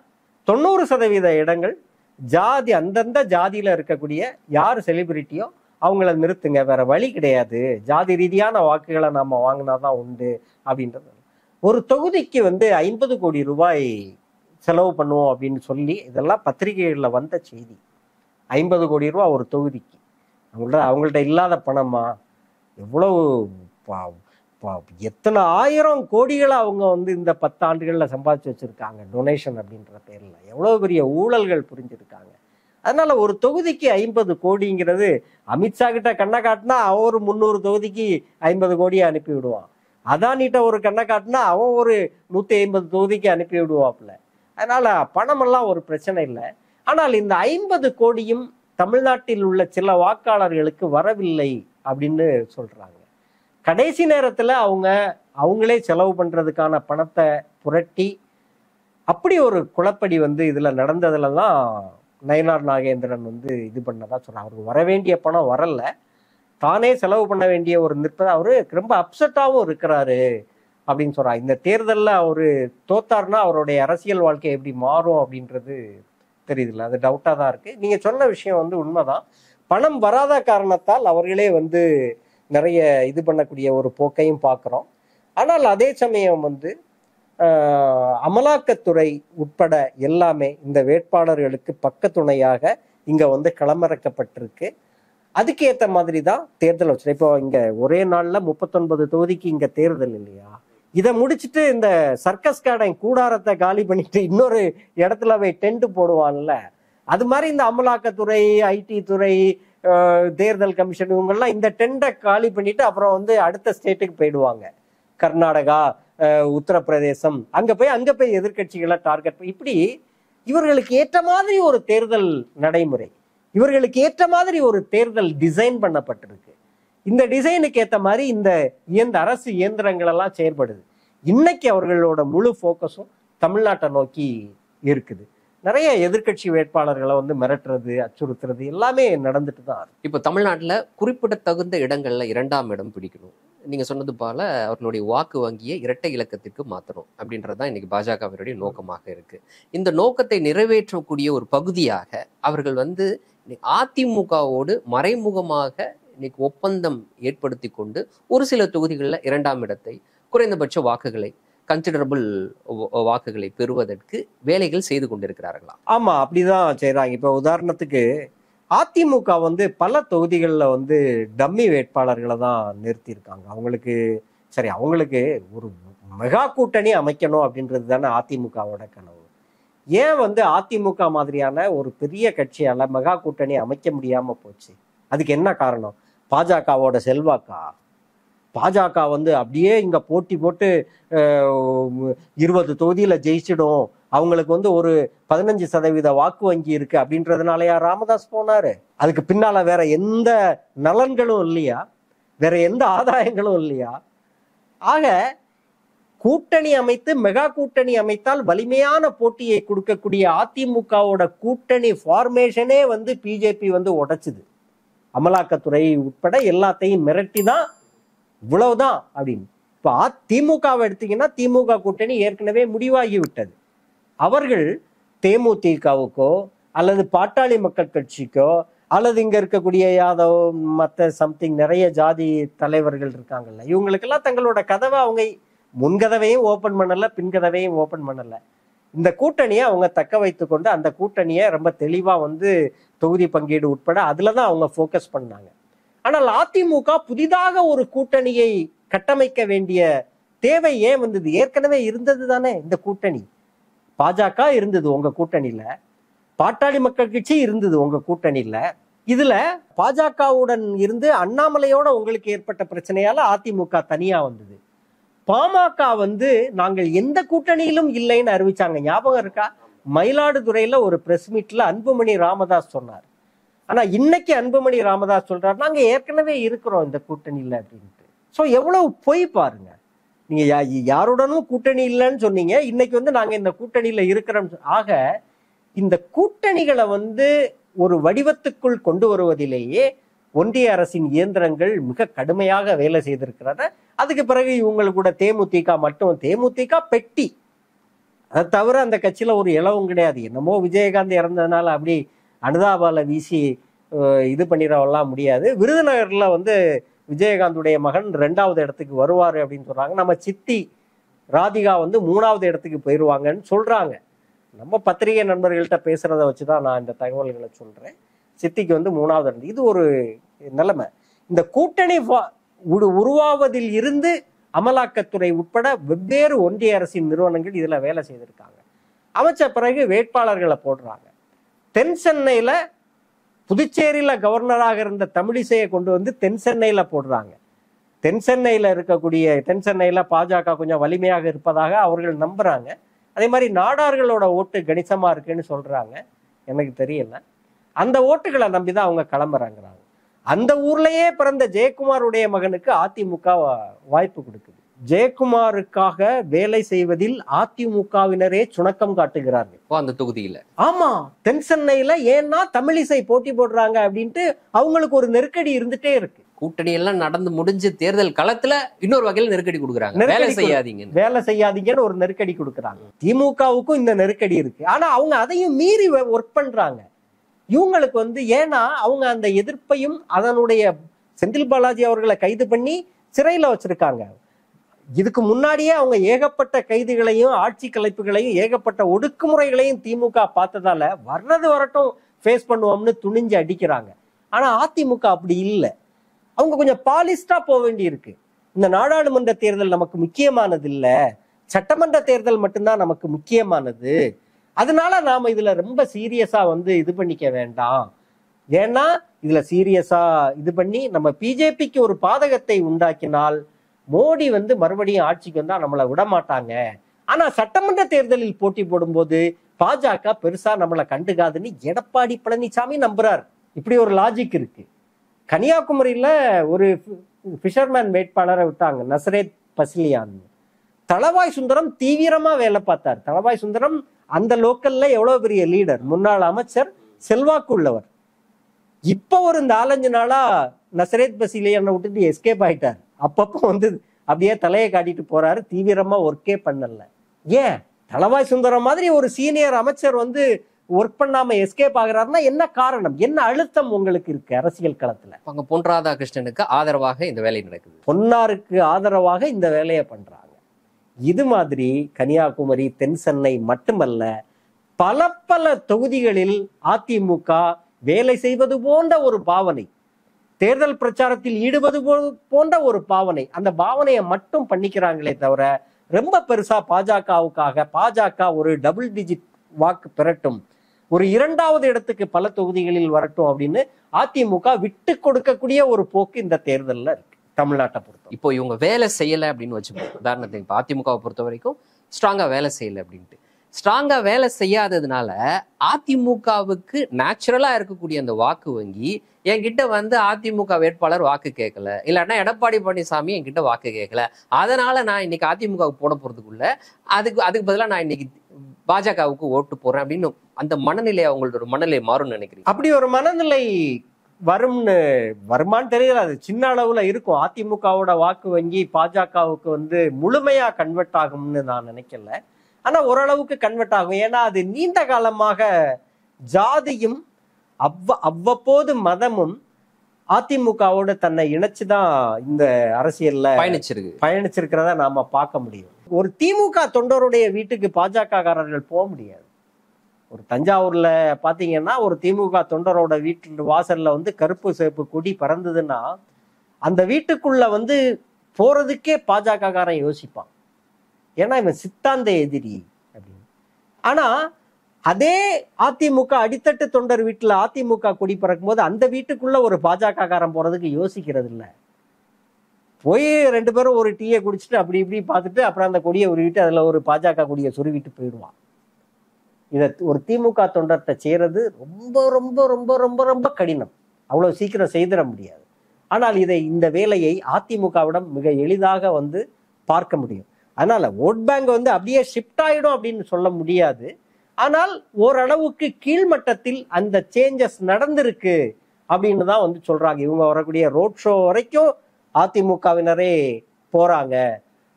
90% இடங்கள் ஜாதி, அந்தந்த ஜாதியில இருக்கக்கூடிய யார் செலிபிரிட்டியோ அவங்கள நிறுத்துங்க, வேற வழி கிடையாது, ஜாதி ரீதியான வாக்குகளை நாம வாங்கினாதான் உண்டு அப்படின்றது. ஒரு தொகுதிக்கு 50 கோடி ரூபாய் செலவு பண்ணுவோம் அப்படின்னு சொல்லி இதெல்லாம் பத்திரிகைகளில் வந்த செய்தி. 50 கோடி ரூபாய் ஒரு தொகுதிக்கு. அவங்கள்ட்ட இல்லாத பணமா? எவ்வளவு எத்தனை ஆயிரம் கோடிகளை அவங்க இந்த 10 ஆண்டுகளில் சம்பாதிச்சு வச்சிருக்காங்க டொனேஷன் அப்படின்ற பேர்ல. எவ்வளவு பெரிய ஊழல்கள் புரிஞ்சிருக்காங்க. அதனால ஒரு தொகுதிக்கு 50 கோடிங்கிறது, அமித்ஷா கிட்ட கண்ணை காட்டினா அவன் ஒரு 300 தொகுதிக்கு 50 கோடியை அனுப்பி விடுவான். அதானிட்ட ஒரு கண்ணை காட்டினா அவன் ஒரு 150 தொகுதிக்கு அனுப்பி விடுவாப்புல. அதனால பணமெல்லாம் ஒரு பிரச்சனை இல்லை. ஆனால் இந்த 50 கோடியும் தமிழ்நாட்டில் உள்ள சில வாக்காளர்களுக்கு வரவில்லை அப்படின்னு சொல்றாங்க. கடைசி நேரத்துல அவங்களே செலவு பண்றதுக்கான பணத்தை புரட்டி அப்படி ஒரு குழப்படி இதுல நடந்ததுல தான் நயினார் நாகேந்திரன் இது பண்ணதா சொல்றாங்க. அவருக்கு வர வேண்டிய பணம் வரல, தானே செலவு பண்ண வேண்டிய ஒரு நிற்பதை அவரு ரொம்ப அப்செட்டாகவும் இருக்கிறாரு அப்படின்னு சொல்றாங்க. இந்த தேர்தலில் அவரு தோத்தாருன்னா அவருடைய அரசியல் வாழ்க்கை எப்படி மாறும் அப்படின்றது தெரியுதுல்ல, அது டவுட்டாக தான் இருக்கு. நீங்க சொன்ன விஷயம் உண்மைதான். பணம் வராத காரணத்தால் அவர்களே நிறைய இது பண்ணக்கூடிய ஒரு போக்கையும் பார்க்குறோம். ஆனால் அதே சமயம் அமலாக்கத்துறை உட்பட எல்லாமே இந்த வேட்பாளர்களுக்கு பக்கத்துணையாக இங்க களமிறக்கப்பட்டிருக்கு. அதுக்கு ஏற்ற மாதிரி தான் தேர்தல் வச்சு. இப்போ இங்க ஒரே நாள்ல 39 தொகுதிக்கு இங்க தேர்தல் இல்லையா? இதை முடிச்சுட்டு இந்த சர்க்கஸ் கார்டன் கூடாரத்தை காலி பண்ணிட்டு இன்னொரு இடத்துல போய் டென்ட் போடுவான்ல, அது மாதிரி இந்த அமலாக்கத்துறை, ஐடி துறை, தேர்தல் கமிஷன் இவங்கெல்லாம் இந்த டெண்டை காலி பண்ணிட்டு அப்புறம் அடுத்த ஸ்டேட்டுக்கு போயிடுவாங்க. கர்நாடகா, உத்தரப்பிரதேசம், அங்க போய் எதிர்கட்சிகளை டார்கெட். இப்படி இவர்களுக்கு ஏற்ற மாதிரி ஒரு தேர்தல் நடைமுறை, இவர்களுக்கு ஏற்ற மாதிரி ஒரு தேர்தல் டிசைன் பண்ணப்பட்டிருக்கு. இந்த டிசைனுக்கு ஏற்ற மாதிரி இந்த அரசு இயந்திரங்கள் எல்லாம் செயல்படுது. இன்னைக்கு அவர்களோட முழு போக்கஸும் தமிழ்நாட்டை நோக்கி இருக்குது. நிறைய எதிர்கட்சி வேட்பாளர்களை மிரட்டுறது, அச்சுறுத்துறது எல்லாமே நடந்துட்டு தான் இருக்கு. இப்போ தமிழ்நாட்டில் குறிப்பிடத்தகுந்த இடங்கள்ல 2ஆம் இடம் பிடிக்கணும். நீங்க சொன்னது போல அவர்களுடைய வாக்கு வங்கியை இரட்டை இலக்கத்திற்கு மாற்றணும் அப்படின்றதுதான் இன்னைக்கு பாஜகவினுடைய நோக்கமாக இருக்கு. இந்த நோக்கத்தை நிறைவேற்றக்கூடிய ஒரு பகுதியாக அவர்கள் அதிமுகவோடு மறைமுகமாக இன்னைக்கு ஒப்பந்தம் ஏற்படுத்தி கொண்டு ஒரு சில தொகுதிகளில் 2ஆம் இடத்தை, குறைந்தபட்ச வாக்குகளை, கன்சிடரபிள் வாக்குகளை பெறுவதற்கு வேலைகள் செய்து கொண்டிருக்கிறார்களா? ஆமா, அப்படிதான் செய்யறாங்க. இப்ப உதாரணத்துக்கு அதிமுக பல தொகுதிகளில் டம்மி வேட்பாளர்களை தான் நிறுத்தியிருக்காங்க. அவங்களுக்கு ஒரு மெகா கூட்டணி அமைக்கணும் அப்படின்றது தானே அதிமுகவோட கனவு. ஏன் அதிமுக மாதிரியான ஒரு பெரிய கட்சியால மெகா கூட்டணி அமைக்க முடியாம போச்சு? அதுக்கு என்ன காரணம்? பாஜகவோட செல்வாக்கா? பாஜக அப்படியே இங்க போட்டி போட்டு 20 தொகுதியில ஜெயிச்சிடும், அவங்களுக்கு ஒரு 15% வாக்கு வங்கி இருக்கு அப்படின்றதுனாலயா ராமதாஸ் போனாரு? அதுக்கு பின்னால வேற எந்த நலன்களும் இல்லையா? வேற எந்த ஆதாயங்களும் இல்லையா? ஆக கூட்டணி அமைத்து மெகா கூட்டணி அமைத்தால் வலிமையான போட்டியை கொடுக்கக்கூடிய அதிமுகவோட கூட்டணி ஃபார்மேஷனே பிஜேபி உடைச்சுது. அமலாக்கத்துறை உட்பட எல்லாத்தையும் மிரட்டி தான் இவ்வளவுதான் அப்படின்னு. இப்போ திமுகவை எடுத்தீங்கன்னா திமுக கூட்டணி ஏற்கனவே முடிவாகி விட்டது. அவர்கள் தேமுதிகவுக்கோ அல்லது பாட்டாளி மக்கள் கட்சிக்கோ அல்லது இங்க இருக்கக்கூடிய யாதவ் மற்ற சம்திங் நிறைய ஜாதி தலைவர்கள் இருக்காங்கல்ல, இவங்களுக்கெல்லாம் தங்களோட கதவை அவங்க முன்கதவையும் ஓபன் பண்ணல, பின்கதவையும் ஓபன் பண்ணல. இந்த கூட்டணியை அவங்க தக்க வைத்து கொண்டு அந்த கூட்டணியை ரொம்ப தெளிவா வந்து தொகுதி பங்கீடு உட்பட அதுலதான் அவங்க போக்கஸ் பண்ணாங்க. ஆனால் அதிமுக புதிதாக ஒரு கூட்டணியை கட்டமைக்க வேண்டிய தேவை ஏன் வந்தது? ஏற்கனவே இருந்தது தானே இந்த கூட்டணி. பாஜக இருந்தது உங்க கூட்டணியில, பாட்டாளி மக்கள் கட்சி இருந்தது உங்க கூட்டணியில. இதுல பாஜகவுடன் இருந்து அண்ணாமலையோட உங்களுக்கு ஏற்பட்ட பிரச்சனையால அதிமுக தனியா வந்தது. பாமக வந்து நாங்கள் எந்த கூட்டணியிலும் இல்லைன்னு அறிவிச்சாங்க. ஞாபகம் இருக்கா? மயிலாடுதுறையில ஒரு பிரஸ் மீட்ல அன்புமணி ராமதாஸ் சொன்னார். ஆனா இன்னைக்கு அன்புமணி ராமதாஸ் சொல்றாரு நாங்க ஏற்கனவே இருக்கிறோம் இந்த கூட்டணியில அப்படின்ட்டு. சோ எவ்வளவு பொய் பாருங்க. நீங்க யாருடனும் கூட்டணி இல்லைன்னு சொன்னீங்க, இன்னைக்கு வந்து நாங்க இந்த கூட்டணியில இருக்கிறோம். ஆக இந்த கூட்டணிகளை வந்து ஒரு வடிவத்துக்குள் கொண்டு வருவதிலேயே ஒன்றிய அரசின் இயந்திரங்கள் மிக கடுமையாக வேலை செய்திருக்கிறது. அதுக்கு பிறகு இவங்களுக்கு கூட தேமுதிக மட்டும், தேமுதிக பெட்டி, அதை தவிர அந்த கட்சியில ஒரு இலவும் கிடையாது. என்னமோ விஜயகாந்த் இறந்ததுனால அப்படி அனுதாபால வீசி இது பண்ணிடலாம் முடியாது. விருதுநகர்ல வந்து விஜயகாந்துடைய மகன் 2வது இடத்துக்கு வருவாரு அப்படின்னு சொல்றாங்க. நம்ம சித்தி ராதிகா வந்து 3வது இடத்துக்கு போயிடுவாங்கன்னு சொல்றாங்க. நம்ம பத்திரிகை நண்பர்கள்ட்ட பேசுறத வச்சுதான் நான் இந்த தகவல்களை சொல்றேன். சித்திக்கு வந்து 3வது இடம். இது ஒரு நிலைமை. இந்த கூட்டணி உருவாவதில் இருந்து அமலாக்கத்துறை உட்பட வெவ்வேறு ஒன்றிய அரசின் நிறுவனங்கள் இதுல வேலை செய்திருக்காங்க. அமைச்ச பிறகு வேட்பாளர்களை போடுறாங்க. தென் சென்னையில புதுச்சேரியில கவர்னராக இருந்த தமிழிசையை கொண்டு வந்து தென் சென்னையில போடுறாங்க. தென் சென்னையில பாஜக கொஞ்சம் வலிமையாக இருப்பதாக அவர்கள் நம்புறாங்க. அதே மாதிரி நாடார்களோட ஓட்டு கணிசமா இருக்குன்னு சொல்றாங்க. எனக்கு தெரியல. அந்த ஓட்டுகளை நம்பிதான் அவங்க கிளம்புறாங்கிறாங்க. அந்த ஊர்லயே பிறந்த ஜெயக்குமாருடைய மகனுக்கு அதிமுக வாய்ப்பு கொடுக்குது. ஜெயக்குமாருக்காக வேலை செய்வதில் அதிமுகவினரே சுணக்கம் காட்டுகிறார்கள் அந்த தொகுதியில. ஆமா, தென் சென்னையில. ஏன்னா தமிழிசை போட்டி போடுறாங்க அப்படின்ட்டு அவங்களுக்கு ஒரு நெருக்கடி இருந்துட்டே இருக்கு. கூட்டணி எல்லாம் நடந்து முடிஞ்சு தேர்தல் களத்துல இன்னொரு வகையில நெருக்கடி கொடுக்குறாங்க. வேலை செய்யாதீங்கன்னு ஒரு நெருக்கடி கொடுக்குறாங்க. திமுகவுக்கும் இந்த நெருக்கடி இருக்கு. ஆனா அவங்க அதையும் மீறி ஒர்க் பண்றாங்க. இவங்களுக்கு வந்து ஏன்னா அவங்க அந்த எதிர்ப்பையும் அதனுடைய செந்தில் பாலாஜி அவர்களை கைது பண்ணி சிறையில வச்சிருக்காங்க. இதுக்கு முன்னாடியே அவங்க ஏகப்பட்ட கைதுகளையும் ஆட்சி கலைப்புகளையும் ஏகப்பட்ட ஒடுக்குமுறைகளையும் திமுக பார்த்ததால வர்றது வரட்டும் ஃபேஸ் பண்ணுவோம்னு துணிஞ்சு அடிக்கிறாங்க. ஆனா அதிமுக அப்படி இல்லை. அவங்க கொஞ்சம் பாலிஸ்டா போக வேண்டி இருக்கு. இந்த நாடாளுமன்ற தேர்தல் நமக்கு முக்கியமானது இல்ல, சட்டமன்ற தேர்தல் மட்டும்தான் நமக்கு முக்கியமானது. அதனால நாம இதுல ரொம்ப சீரியஸா வந்து இது பண்ணிக்க வேண்டாம். ஏன்னா இதுல சீரியஸா இது பண்ணி நம்ம பிஜேபிக்கு ஒரு பாதகத்தை உண்டாக்கினால் மோடி வந்து மறுபடியும் ஆட்சிக்கு வந்தா நம்மளை விட மாட்டாங்க. ஆனா சட்டமன்ற தேர்தலில் போட்டி போடும்போது பாஜக பெருசா நம்மளை கண்டுக்காதுன்னு எடப்பாடி பழனிசாமி நம்புறாரு. இப்படி ஒரு லாஜிக் இருக்கு. கன்னியாகுமரியில ஒரு ஃபிஷர்மேன் வேட்பாளரை விட்டாங்க, நசரேத் பசிலியான். தளவாய் சுந்தரம் தீவிரமா வேலை பார்த்தார். தளவாய் சுந்தரம் அந்த லோக்கல்ல எவ்வளவு பெரிய லீடர், முன்னாள் அமைச்சர், செல்வாக்கு உள்ளவர். இப்ப ஒரு 4-5 நாளா நசரேத் பசிலியானை விட்டுட்டு எஸ்கேப் ஆயிட்டார். அப்பப்போ வந்து அப்படியே தலையை காட்டிட்டு போறாரு. தீவிரமா ஒர்க்கே பண்ணல. ஏன் தளவாய் சுந்தரம் மாதிரி ஒரு சீனியர் அமைச்சர் வந்து ஒர்க் பண்ணாம எஸ்கேப் ஆகிறாருன்னா என்ன காரணம்? என்ன அழுத்தம் உங்களுக்கு இருக்கு அரசியல் களத்துல? அங்க பொன் ராதாகிருஷ்ணனுக்கு ஆதரவாக இந்த வேலை நடக்குது. பொன்னாருக்கு ஆதரவாக இந்த வேலையை பண்றாங்க. இது மாதிரி கன்னியாகுமரி, தென் சென்னை மட்டுமல்ல, பல பல தொகுதிகளில் அதிமுக வேலை செய்வது போன்ற ஒரு பாவனை, தேர்தல் பிரச்சாரத்தில் ஈடுபது போன்ற ஒரு பாவனை, அந்த பாவனையை மட்டும் பண்ணிக்கிறாங்களே தவிர ரொம்ப பெருசா பாஜக ஒரு டபுள் டிஜிட் வாக்கு பெறட்டும், ஒரு 2வது இடத்துக்கு பல தொகுதிகளில் வரட்டும் அப்படின்னு அதிமுக விட்டு கொடுக்கக்கூடிய ஒரு போக்கு இந்த தேர்தல்ல இருக்கு தமிழ்நாட்டை பொறுத்த. இப்போ இவங்க வேலை செய்யலை அப்படின்னு வச்சுப்போம். உதாரணத்துக்கு இப்போ அதிமுகவை பொறுத்த வரைக்கும் ஸ்ட்ராங்கா வேலை செய்யலை அப்படின்ட்டு. ஸ்ட்ராங்கா வேலை செய்யாததுனால அதிமுகவுக்கு நேச்சுரலா இருக்கக்கூடிய அந்த வாக்கு வங்கி என்கிட்ட வந்து அதிமுக வேட்பாளர் வாக்கு கேட்கல, இல்லைன்னா எடப்பாடி பழனிசாமி என்கிட்ட வாக்கு கேட்கல, அதனால நான் இன்னைக்கு அதிமுகவுக்கு போட போறதுக்குள்ள அதுக்கு பதிலாக நான் இன்னைக்கு பாஜகவுக்கு ஓட்டு போறேன் அப்படின்னு அந்த மனநிலை அவங்களோட ஒரு மனநிலை மாறும்னு நினைக்கிறேன். அப்படி ஒரு மனநிலை வருமானு தெரியல. அது சின்ன அளவுல இருக்கும். அதிமுகவோட வாக்கு வங்கி பாஜகவுக்கு வந்து முழுமையா கன்வெர்ட் ஆகும்னு நான் நினைக்கல. ஆனா ஓரளவுக்கு கன்வெர்ட் ஆகும். ஏன்னா அது நீண்ட காலமாக ஜாதியும் அவ்வப்போது மதமும் அதிமுகவோட தன்னை இணைச்சுதான் இந்த அரசியல்ல பயணிச்சிருக்கிறத நாம பார்க்க முடியும். ஒரு திமுக தொண்டருடைய வீட்டுக்கு பாஜக காரர்கள் போக முடியாது. ஒரு தஞ்சாவூர்ல பாத்தீங்கன்னா ஒரு திமுக தொண்டரோட வீட்டு வாசல்ல வந்து கருப்பு சிவப்பு கொடி பறந்ததுன்னா அந்த வீட்டுக்குள்ள வந்து போறதுக்கே பாஜக காரன் யோசிப்பான். ஏன்னா இவன் சித்தாந்த எதிரி அப்படின்னு. ஆனா அதே அதிமுக அடித்தட்டு தொண்டர் வீட்டுல அதிமுக கொடி பறக்கும் போது அந்த வீட்டுக்குள்ள ஒரு பாஜக காரன் போறதுக்கு யோசிக்கிறது இல்லை. போய் 2 பேரும் ஒரு டீயை குடிச்சிட்டு அப்படி இப்படி பார்த்துட்டு அப்புறம் அந்த கொடியை உருவிட்டு அதுல ஒரு பாஜக கொடியை சுருவிட்டு போயிடுவான். இதை ஒரு திமுக தொண்டர்கிட்ட செய்யறது ரொம்ப ரொம்ப ரொம்ப ரொம்ப ரொம்ப கடினம். அவ்வளவு சீக்கிரம் செய்திட முடியாது. ஆனால் இந்த வேலையை அதிமுகவிடம் மிக எளிதாக வந்து பார்க்க முடியும். அதனால ஓட் பேங்க் வந்து அப்படியே ஷிஃப்ட் ஆயிடும் அப்படின்னு சொல்ல முடியாது. ஆனால் ஓரளவுக்கு கீழ்மட்டத்தில் அந்த சேஞ்சஸ் நடந்திருக்கு அப்படின்னு தான் வந்து சொல்றாங்க. இவங்க வரக்கூடிய ரோட் ஷோ வரைக்கும் அதிமுகவினரே போறாங்க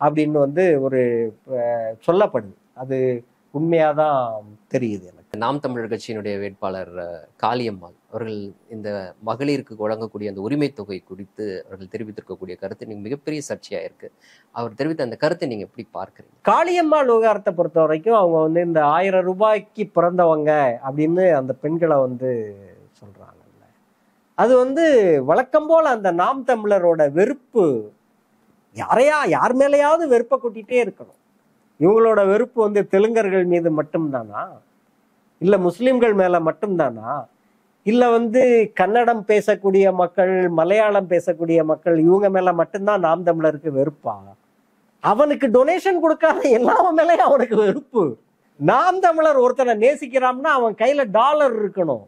அப்படின்னு வந்து ஒரு சொல்லப்படுது. அது உண்மையாதான் தெரியுது எனக்கு. நாம் தமிழர் கட்சியினுடைய வேட்பாளர் காளியம்மாள் அவர்கள் இந்த மகளிருக்கு வழங்கக்கூடிய அந்த உரிமை தொகை குறித்து அவர்கள் தெரிவித்திருக்கக்கூடிய கருத்து நீங்க மிகப்பெரிய சர்ச்சையா இருக்கு. அவர் தெரிவித்த அந்த கருத்தை நீங்க எப்படி பார்க்குறீங்க? காளியம்மாள் விவகாரத்தை பொறுத்த வரைக்கும் அவங்க வந்து இந்த 1000 ரூபாய்க்கு பிறந்தவங்க அப்படின்னு அந்த பெண்களை வந்து சொல்றாங்கல்ல, அது வந்து வழக்கம் போல அந்த நாம் தமிழரோட வெறுப்பு யார் மேலேயாவது வெறுப்பை கொட்டிட்டே இருக்கணும். இவங்களோட வெறுப்பு வந்து தெலுங்கர்கள் மீது மட்டும்தானா, இல்ல முஸ்லிம்கள் மேல மட்டும்தானா, இல்ல வந்து கன்னடம் பேசக்கூடிய மக்கள், மலையாளம் பேசக்கூடிய மக்கள், இவங்க மேல மட்டும்தான் நாம் தமிழருக்கு வெறுப்பா? அவனுக்கு டொனேஷன் கொடுக்காத எல்லா மேலேயும் அவனுக்கு வெறுப்பு. நாம் தமிழர் ஒருத்தனை நேசிக்கிறான்னா அவன் கையில டாலர் இருக்கணும்,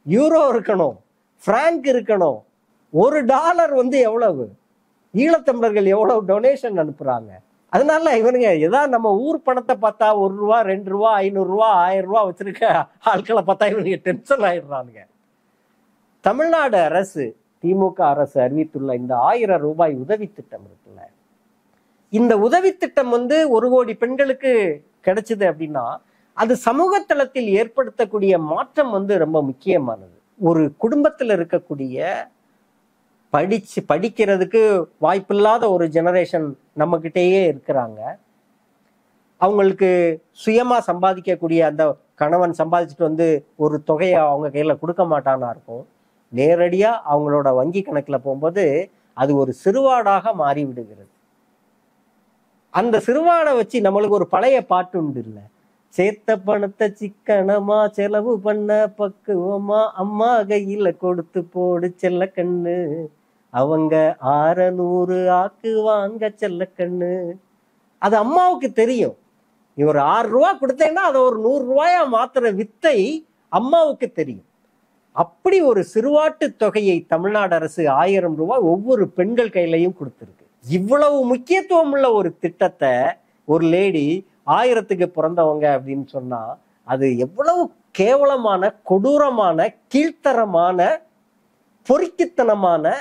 யூரோ இருக்கணும், பிராங்க் இருக்கணும். $1 வந்து எவ்வளவு? ஈழத்தமிழர்கள் எவ்வளவு டொனேஷன் அனுப்புறாங்க? அதனால இவனுங்க ஏதாவது நம்ம ஊர் பணத்தை பார்த்தா $1, $2, $500, $1000 வச்சிருக்க ஆட்களை பார்த்தா இவனுங்க டென்ஷன் ஆயிடுறானுங்க. தமிழ்நாடு அரசு, திமுக அரசு அறிவித்துள்ள இந்த 1000 ரூபாய் உதவி திட்டம் இருக்குல்ல, இந்த உதவி திட்டம் வந்து 1 கோடி பெண்களுக்கு கிடைச்சது அப்படின்னா அது சமூக தளத்தில் ஏற்படுத்தக்கூடிய மாற்றம் வந்து ரொம்ப முக்கியமானது. ஒரு குடும்பத்தில் இருக்கக்கூடிய படிக்கிறதுக்கு வாய்ப்பில்லாத ஒரு ஜெனரேஷன் நம்ம கிட்டேயே இருக்கிறாங்க. அவங்களுக்கு சுயமா சம்பாதிக்கக்கூடிய அந்த கணவன் சம்பாதிச்சுட்டு வந்து ஒரு தொகையை அவங்க கையில கொடுக்க மாட்டானா இருக்கும். நேரடியா அவங்களோட வங்கி கணக்குல போகும்போது அது ஒரு சிறுவாடாக மாறி விடுகிறது. அந்த சிறுவாடை வச்சு நம்மளுக்கு ஒரு பழைய பாட்டு உண்டு இல்ல, சேர்த்த பணத்தை சிக்கனமா செலவு பண்ண பக்குவமா அம்மா கையில கொடுத்து போடு செல்ல கண்ணு, அவங்க 600 ஆக்குவாங்க செல்ல கண்ணு. அது அம்மாவுக்கு தெரியும். நீ ஒரு 6 ரூபா கொடுத்தேன்னா அதை ஒரு 100 ரூபாயா மாத்துற வித்தை அம்மாவுக்கு தெரியும். அப்படி ஒரு சிறுவாட்டு தொகையை தமிழ்நாடு அரசு 1000 ரூபாய் ஒவ்வொரு பெண்கள் கையிலையும் கொடுத்திருக்கு. இவ்வளவு முக்கியத்துவம் உள்ள ஒரு திட்டத்தை ஒரு லேடி 1000க்கு பிறந்தவங்க அப்படின்னு சொன்னா அது எவ்வளவு கேவலமான, கொடூரமான, கீழ்த்தரமான, பொறுக்கித்தனமான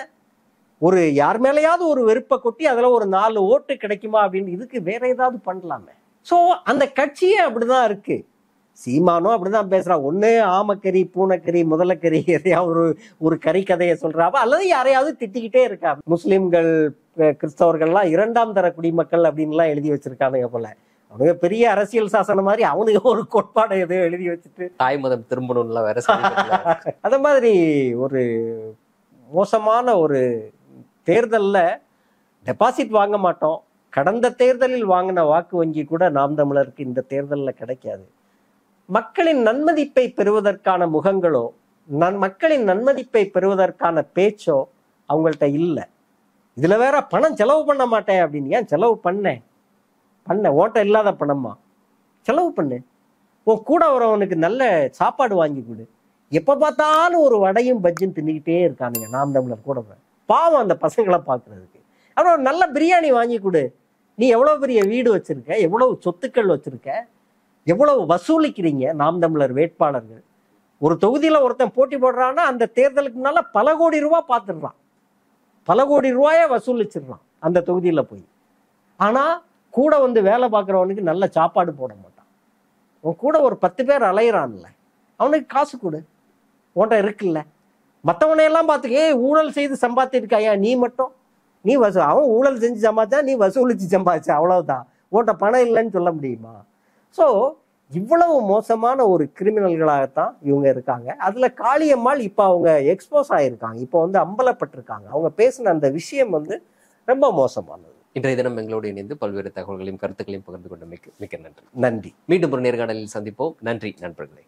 ஒரு யார் மேலேயாவது ஒரு வெறுப்பை கொட்டி அதுல ஒரு 4 ஓட்டு கிடைக்குமா அப்படின்னு இதுக்கு வேற ஏதாவது பண்ணலாமே. சோ அந்த கட்சியே அப்படிதான் இருக்கு. சீமானும் அப்படிதான் பேசுறான். ஒண்ணு ஆமக்கறி, பூனைக்கறி, முதலக்கறி, எதையாவது ஒரு கறி கதையை சொல்றாப்ப, அல்லது யாரையாவது திட்டிக்கிட்டே இருக்கா. முஸ்லிம்கள், கிறிஸ்தவர்கள்லாம் 2ஆம் தர குடிமக்கள் அப்படின்லாம் எழுதி வச்சிருக்கானுங்க போல. அவனுக்கு பெரிய அரசியல் சாசனம் மாதிரி அவனுக்கு ஒரு கோட்பாடை எதையோ எழுதி வச்சுட்டு தாய் மதம் திரும்பணும்ல வேற அத மாதிரி ஒரு மோசமான ஒரு தேர்தல்ல டெபாசிட் வாங்க மாட்டோம். கடந்த தேர்தலில் வாங்கின வாக்கு வங்கி கூட நாம் தமிழருக்கு இந்த தேர்தலில் கிடைக்காது. மக்களின் நன்மதிப்பை பெறுவதற்கான முகங்களோ, மக்களின் நன்மதிப்பை பெறுவதற்கான பேச்சோ அவங்கள்ட்ட இல்லை. இதுல வேற பணம் செலவு பண்ண மாட்டேன் அப்படின்னு. ஏன் செலவு பண்ண ஓட்ட இல்லாத பணமா? செலவு பண்ணு. உன் கூட வரவனுக்கு நல்ல சாப்பாடு வாங்கி கொடு. எப்ப பார்த்தாலும் ஒரு வடையும் பஜ்ஜும் தின்னுக்கிட்டே இருக்கானுங்க நாம் தமிழர் கூட. பாவம் அந்த பசங்களை பார்க்கறதுக்கு. அப்புறம் நல்ல பிரியாணி வாங்கி கொடு. நீ எவ்வளவு பெரிய வீடு வச்சிருக்க, எவ்வளவு சொத்துக்கள் வச்சிருக்க, எவ்வளவு வசூலிக்கிறீங்க நாம் தமிழர் வேட்பாளர்கள். ஒரு தொகுதியில ஒருத்தன் போட்டி போடுறான்னா அந்த தேர்தலுக்கு முன்னால பல கோடி ரூபாய் பார்த்துடுறான், பல கோடி ரூபாய வசூலிச்சிடுறான் அந்த தொகுதியில போய். ஆனா கூட வந்து வேலை பார்க்குறவனுக்கு நல்ல சாப்பாடு போட மாட்டான். உன் கூட ஒரு 10 பேர் அலையிறான்ல, அவனுக்கு காசு கொடு. உன்கிட்ட இருக்குல்ல, மற்றவனையெல்லாம் பார்த்து ஊழல் செய்து சம்பாதிச்சிருக்காயா நீ மட்டும், நீ அவன் ஊழல் செஞ்சு சம்பாதிச்சா நீ வசூலிச்சு சம்பாதிச்ச, அவ்வளவுதான். உன்கிட்ட பணம் இல்லைன்னு சொல்ல முடியுமா? ஸோ இவ்வளவு மோசமான ஒரு கிரிமினல்களாகத்தான் இவங்க இருக்காங்க. அதுல காளியம்மாள் இப்ப அவங்க எக்ஸ்போஸ் ஆயிருக்காங்க, இப்போ வந்து அம்பலப்பட்டிருக்காங்க. அவங்க பேசின அந்த விஷயம் வந்து ரொம்ப மோசமானது. இன்றைய தினம் எங்களோடு இணைந்து பல்வேறு தகவல்களையும் கருத்துக்களையும் பகிர்ந்து கொண்ட மிக்க நன்றி. நன்றி. மீண்டும் ஒரு நேர்காணலில் சந்திப்போம். நன்றி நண்பர்களே.